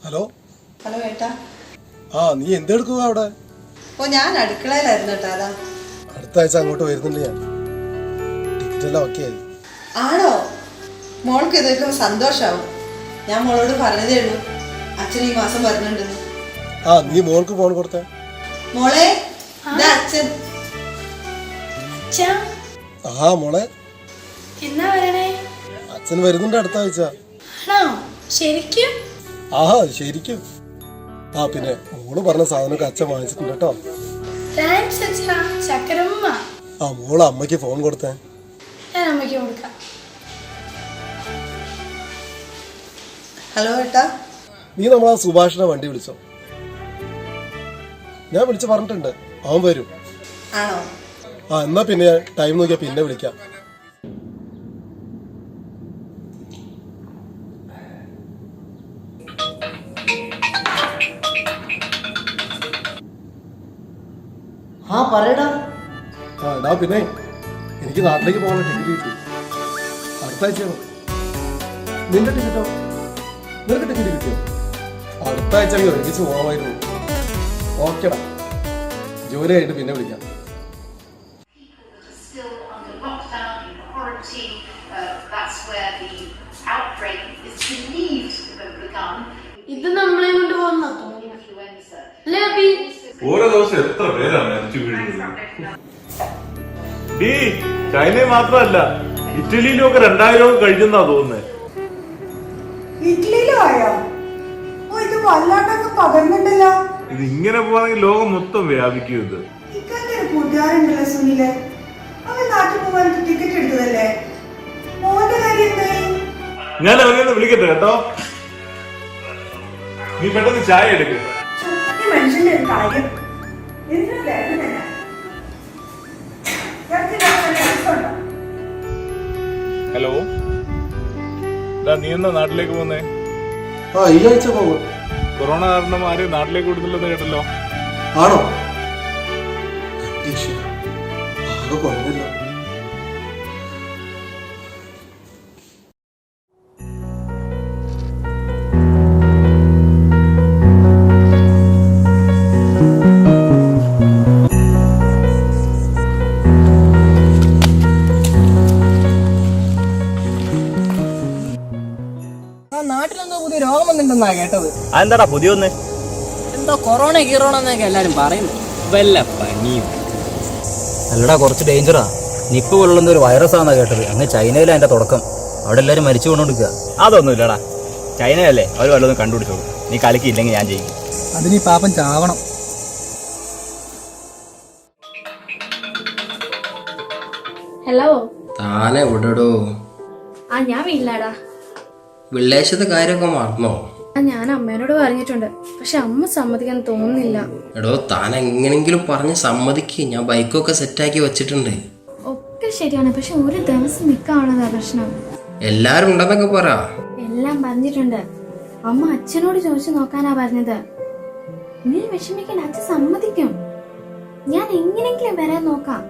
Hello hello ഏട്ടാ. നീ എന്തെടുക്കുക അവിടെ? ഞാൻ അടുക്കളയിലായിരുന്നു ഏട്ടാ. അതാ അടുത്ത ആഴ്ച അങ്ങോട്ട് വരുന്നുണ്ട് ഞാൻ. ടിക്കറ്റ് എല്ലാം ഓക്കെ ആയി. ആണോ? മോൾക്ക് ഇതൊക്കെ സന്തോഷാവും. ഞാൻ മോളോട് പറഞ്ഞതേ ഉള്ളൂ അച്ഛൻ ഈ മാസം വരുന്നുണ്ടെന്ന്. നീ മോൾക്ക് ഫോൺ കൊടുത്തേ. മോളെ ഇതാ അച്ഛൻ. മോളെ അച്ഛൻ വരുന്നുണ്ട് അടുത്ത ആഴ്ച. ശരിക്കും? ശരിക്കും. പിന്നെ മോള് പറഞ്ഞ സാധനമൊക്കെ അച്ഛൻ വാങ്ങിച്ചിട്ടുണ്ട് കേട്ടോ. മോള് അമ്മയ്ക്ക് ഫോൺ കൊടുത്തേ. ഞാൻ അമ്മയ്ക്ക് കൊടുക്കാം. ഹലോ ഏട്ടാ. നീ നമ്മളാ സുഭാഷിന്റെ വണ്ടി വിളിച്ചോ? ഞാൻ വിളിച്ചു പറഞ്ഞിട്ടുണ്ട്, അവൻ വരും. ആണോ? എന്നാ പിന്നെ ടൈം നോക്കിയാ പിന്നെ വിളിക്കാം. പിന്നെ എനിക്ക് നാട്ടിലേക്ക് പോകാൻ ടിക്കറ്റ് കിട്ടി. അടുത്ത ആഴ്ചയാണ്. നിന്റെ ടിക്കറ്റോ? നിനക്ക് ടിക്കറ്റ് കിട്ടിയോ? അടുത്ത ആഴ്ച ഒരുമിച്ച് പോകാമായിരുന്നു. ഓക്കെടാ, ജോലി ആയിട്ട് പിന്നെ വിളിക്കാം. ഇത് നമ്മളെ കൊണ്ട് പോകുന്ന ഓരോ ദിവസം എത്ര പേരാണ് മരിച്ചു വീഴുന്നത്. ചൈനയിൽ മാത്രമല്ല ഇറ്റലിയിലും ഒക്കെ 2000 കഴിഞ്ഞെന്നാ തോന്നുന്നത്. ഇറ്റലിയിലും ആയോ? ഇത് വല്ലാണ്ടൊക്കെ പകർന്നുണ്ടല്ലോ. ഇത് ഇങ്ങനെ പോവാണെങ്കിൽ ലോകം മൊത്തം വ്യാപിക്കും. ഇത് കൂട്ടുകാരുണ്ടല്ലോ സുനിലെ, അവൻ നാട്ടിൽ പോകാൻ ടിക്കറ്റ് എടുത്തതല്ലേ. മോന്റെ കാര്യം എന്തായി? ഞാൻ അവനെ വിളിക്കട്ടെ കേട്ടോ. നീ പെട്ടെന്ന് ചായ എടുക്ക്. മനുഷ്യന്റെ ഒരു കാര്യം. ഹലോ, നീ എന്നാ നാട്ടിലേക്ക് പോന്നേ? ഈ ആഴ്ച പോകും. കൊറോണ കാരണം ആരും നാട്ടിലേക്ക് വിടുന്നില്ലെന്ന് കേട്ടല്ലോ. ആണോ? ആകെ കുറഞ്ഞല്ലോ. നാട്ടിലെന്തോ പുതിയ രോഗം വന്നിട്ടുണ്ടെന്നാ കേട്ടത്. അതെന്താടാ പുതിയ ഒന്ന്? എന്തോ കൊറോണ എന്നൊക്കെ എല്ലാരും പറയുന്നു. വല്ല പനിയും. അല്ലടാ, കുറച്ച് ഡേഞ്ചറാ. നിപ്പ പോലുള്ള എന്തോ ഒരു വൈറസ് ആണെന്നാ കേട്ടത്. അങ്ങ് ചൈനയിലെ അതിന്റെ തുടക്കം. അവിടെ എല്ലാരും മരിച്ചു കൊണ്ടോണ്ടിരിക്കുക. അതൊന്നും ഇല്ലടാ, ചൈനയല്ലേ, അവർ വല്ലതും കണ്ടുപിടിച്ചോളൂ. നീ കളിക്കില്ലെങ്കിൽ ഞാൻ ചെയ്യും. അതിന് പാപ്പൻ ചാവണം. ഹലോ, താനെ വിടടോ. ഞാൻ വീട്ടിലാടാ. വെള്ളിയാഴ്ചത്തെ കാര്യമൊക്കെ മറന്നോ? ഞാൻ അമ്മേനോട് പറഞ്ഞിട്ടുണ്ട്, പക്ഷെ അമ്മ സമ്മതിക്കാൻ തോന്നുന്നില്ല. എടോ, താൻ എങ്ങനെങ്കിലും പറഞ്ഞ് സമ്മതിക്ക്. ഞാൻ ബൈക്കൊക്കെ സെറ്റാക്കി വെച്ചിട്ടുണ്ട്. ഒക്കെ ശരിയാണ്, പക്ഷെ ഒരു ദിവസം നിൽക്കാനുള്ളതാ പ്രശ്നം. എല്ലാരും ഉണ്ടെന്നൊക്കെ പറ. എല്ലാം പറഞ്ഞിട്ടുണ്ട്. അമ്മ അച്ഛനോട് ചോദിച്ചു നോക്കാനാ പറഞ്ഞത്. നീ വിഷമിക്കാൻ, അച്ഛൻ സമ്മതിക്കും. ഞാൻ എങ്ങനെങ്കിലും വരാൻ നോക്കാം.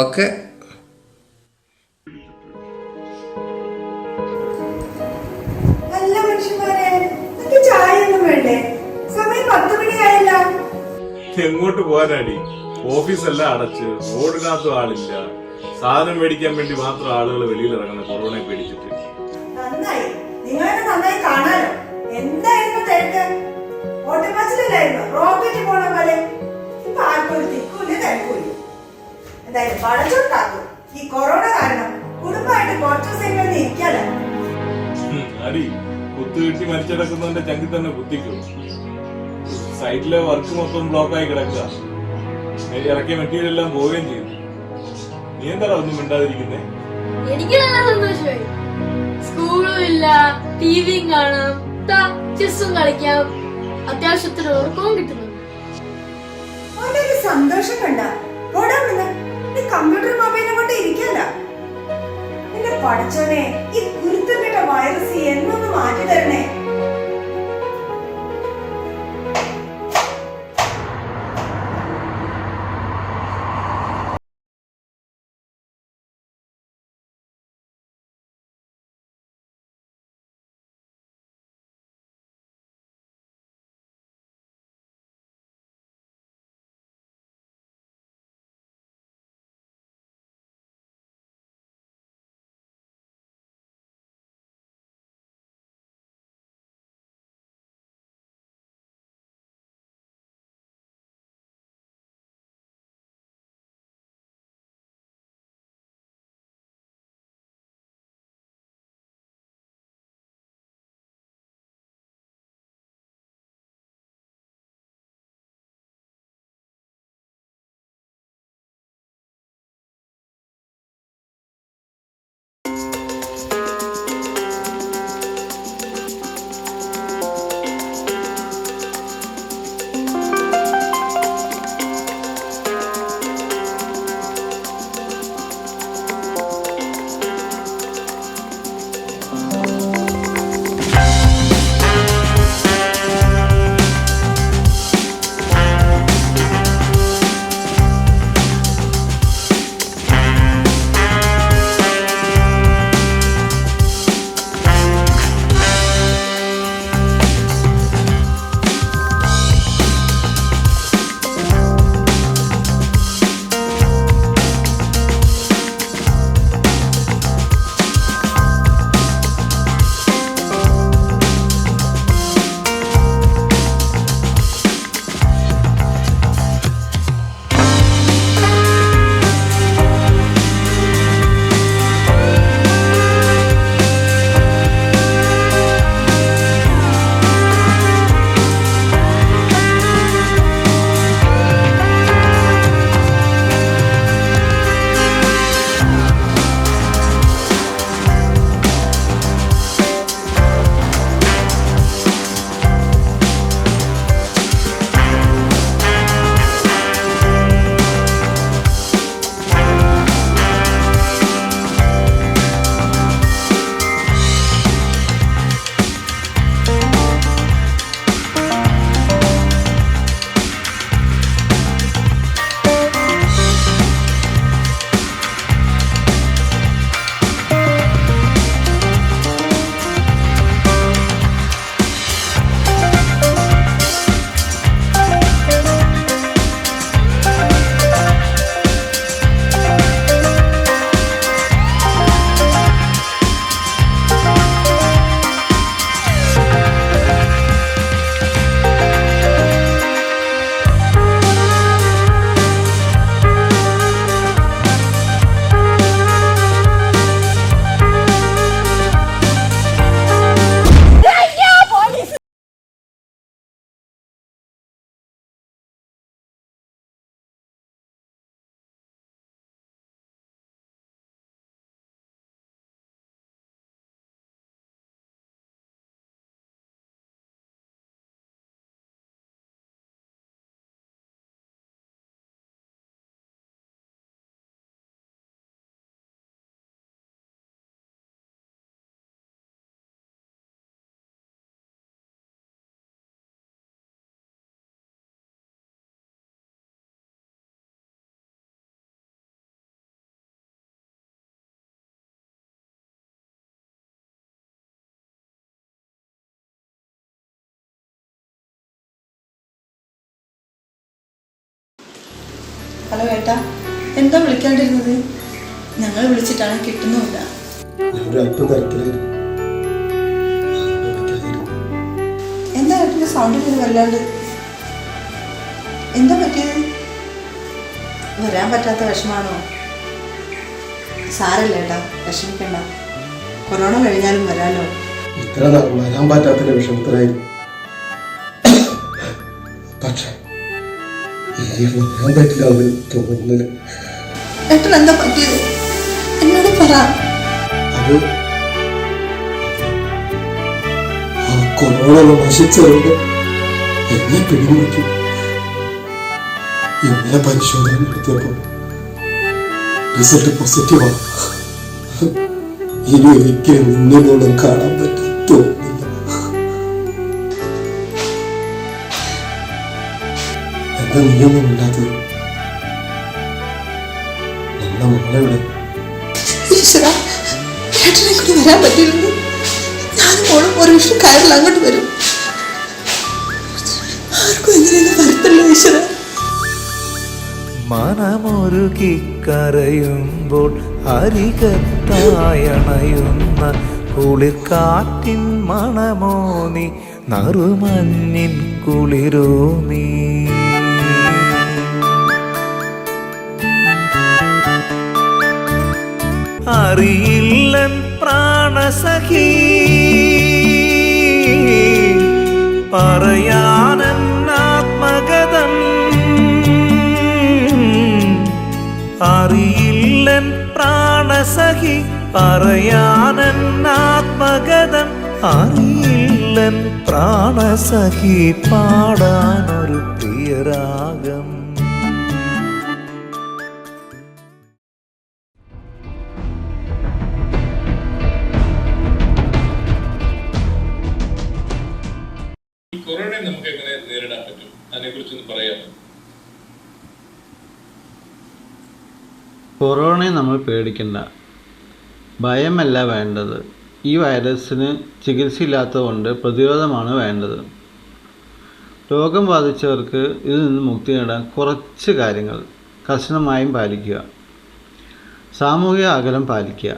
ഓക്കെ. എങ്ങോട്ട് പോകാനാടി? ഓഫീസെല്ലാം അടച്ച്, റോഡിനകത്തും ആളില്ല. സാധനം മേടിക്കാൻ വേണ്ടി മാത്രം ആളുകൾ വെളിയിൽ ഇറങ്ങുന്ന കൊറോണയെ പേടിച്ചിട്ട്. അടി, കുത്തുകിട്ടി മരിച്ചടക്കുന്നവന്റെ ചങ്കി തന്നെ കുത്തിക്കും. സൈറ്റിലെ വർക്ക് മൊത്തം ബ്ലോക്കായി കിടക്കുക. ഇറക്കിയ മെറ്റീരിയൽ എല്ലാം പോവുകയും ചെയ്തു. നീ എന്താ ഒന്നും മിണ്ടാതിരിക്കുന്നേ? എനിക്ക് നല്ല സന്തോഷമായി. സ്കൂളും ഇല്ല, ടിവിയും കാണാം, ചെസ്സും കളിക്കാം, അത്യാവശ്യത്തിന് ഉറക്കവും കിട്ടുന്നു. സന്തോഷം കണ്ട കമ്പ്യൂട്ടർ മൊബൈലും കൊണ്ട് ഇരിക്കല്ല. എന്റെ പഠിച്ചോനെ, ഈ കുരുത്തം കേട്ട വൈറസ് എന്നൊന്ന് മാറ്റി തരണേ. ഹലോ ഏട്ടാ, എന്താ വിളിക്കാണ്ടിരുന്നത്? ഞങ്ങൾ വിളിച്ചിട്ടാണ് കിട്ടുന്നുമില്ല. ഞാനൊരു അല്പം തിരക്കിലായിരുന്നു. എന്താ ഏട്ടൻ്റെ സൗണ്ടിൽ വല്ലാണ്ട്? എന്താ പറ്റിയത്? വരാൻ പറ്റാത്ത വിഷമാണോ? സാരല്ല ഏട്ടാ, വിഷമിക്കണ്ട. കൊറോണ കഴിഞ്ഞാലും വരാലോ. ഇത്ര വരാൻ പറ്റാത്ത വിഷമത്തിലായിരുന്നു. പക്ഷെ വരാൻ പറ്റില്ല എന്ന് തോന്നുന്നില്ല. ഏട്ടൻ എന്താ പറ്റിയത്? എന്നോട് പറ. അത് ആ കൊറോണ നശിച്ചതുകൊണ്ട് എന്നെ പിടിമുറുക്കി. ഇന്നലെ പരിശോധന നടത്തിയപ്പോൾ റിസൾട്ട് പോസിറ്റീവാണ്. ഇനി ഒരിക്കലും നിന്നോടും കാണാൻ പറ്റും തോന്നില്ല. എന്താ നീയൊന്നും ഇല്ലാത്തത്? നമ്മുടെ മോളെവിടെ? ഈശ്വരാ, ഏട്ടനെ കൂടി വരാൻ പറ്റില്ലെങ്കിൽ ഞാനും മോളും ഒരു വിഷയം കയറിൽ അങ്ങോട്ട് വരും. ആർക്കും എന്തിനൊന്നും വരുത്തല്ലോ ഈശ്വര. മനമൊരുകി കരയുമ്പോൾ അരികത്തായണയുന്ന കുളിർക്കാറ്റിൻ മണമോ നീ, നറുമഞ്ഞിൻ കുളിരോ നീ. അറിയില്ലൻ പ്രാണസഖി പറയാനൻ ആത്മഗതം. അറിയില്ലൻ പ്രാണസഖി പറയാനൻ ആത്മഗതം. അറിയില്ലൻ പ്രാണസഖി പാടാനൊരു പ്രിയരാഗം. കൊറോണയെ നമുക്ക് എങ്ങനെ നേരിടാൻ പറ്റും? അതിനെക്കുറിച്ചൊന്ന് പറയാമോ? കൊറോണയെ നമ്മൾ പേടിക്കണ്ട. ഭയമല്ല വേണ്ടത്. ഈ വൈറസിന് ചികിത്സയില്ലാത്തതുകൊണ്ട് പ്രതിരോധമാണ് വേണ്ടത്. രോഗം ബാധിച്ചവർക്ക് ഇതിൽ നിന്ന് മുക്തി നേടാൻ കുറച്ച് കാര്യങ്ങൾ കർശനമായും പാലിക്കുക. സാമൂഹിക അകലം പാലിക്കുക.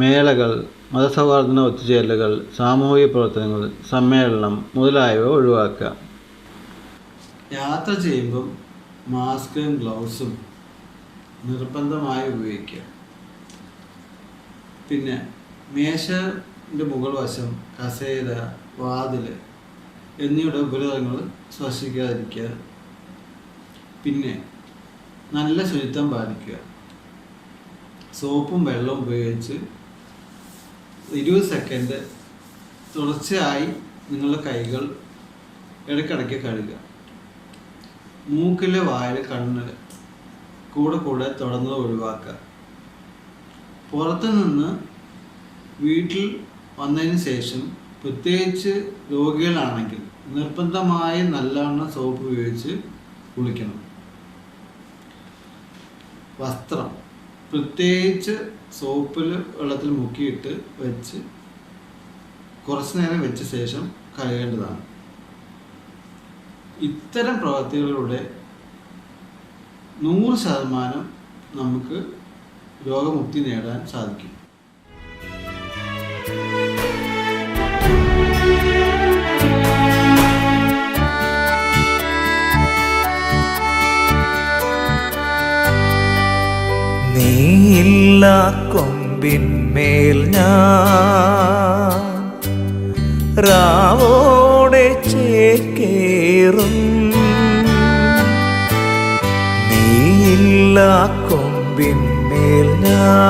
മേളകൾ, മതസൗഹാർദ്ദ ഒത്തുചേരലുകൾ, സാമൂഹിക പ്രവർത്തനങ്ങൾ, സമ്മേളനം മുതലായവ ഒഴിവാക്കുക. യാത്ര ചെയ്യുമ്പം മാസ്കും ഗ്ലൗസും നിർബന്ധമായി ഉപയോഗിക്കുക. പിന്നെ മേശയുടെ മുകൾ വശം, കസേര, വാതിൽ എന്നിവയുടെ ഉപരിതലങ്ങൾ സ്പർശിക്കാതിരിക്കുക. പിന്നെ നല്ല ശുചിത്വം പാലിക്കുക. സോപ്പും വെള്ളവും ഉപയോഗിച്ച് 20 സെക്കൻഡ് തുടർച്ചയായി നിങ്ങളുടെ കൈകൾ ഇടയ്ക്കിടയ്ക്ക് കഴുകുക. മൂക്കിലെ വായിൽ കണ്ണിൽ കൂടെ തുടർന്നത് ഒഴിവാക്കുക. പുറത്തു നിന്ന് വീട്ടിൽ വന്നതിന് ശേഷം, പ്രത്യേകിച്ച് രോഗികളാണെങ്കിൽ നിർബന്ധമായി നല്ലവണ്ണം സോപ്പ് ഉപയോഗിച്ച് കുളിക്കണം. വസ്ത്രം പ്രത്യേകിച്ച് സോപ്പിൽ വെള്ളത്തിൽ മുക്കിയിട്ട് വെച്ച് കുറച്ച് നേരം വെച്ച ശേഷം കഴുകേണ്ടതാണ്. ഇത്തരം പ്രവൃത്തികളിലൂടെ 100% നമുക്ക് രോഗമുക്തി നേടാൻ സാധിക്കും. നീയില്ല കൊമ്പിന്മേൽ ഞാൻ രാവോടെ ചേക്കേറും. നീയില്ല കൊമ്പിന്മേൽ ഞാൻ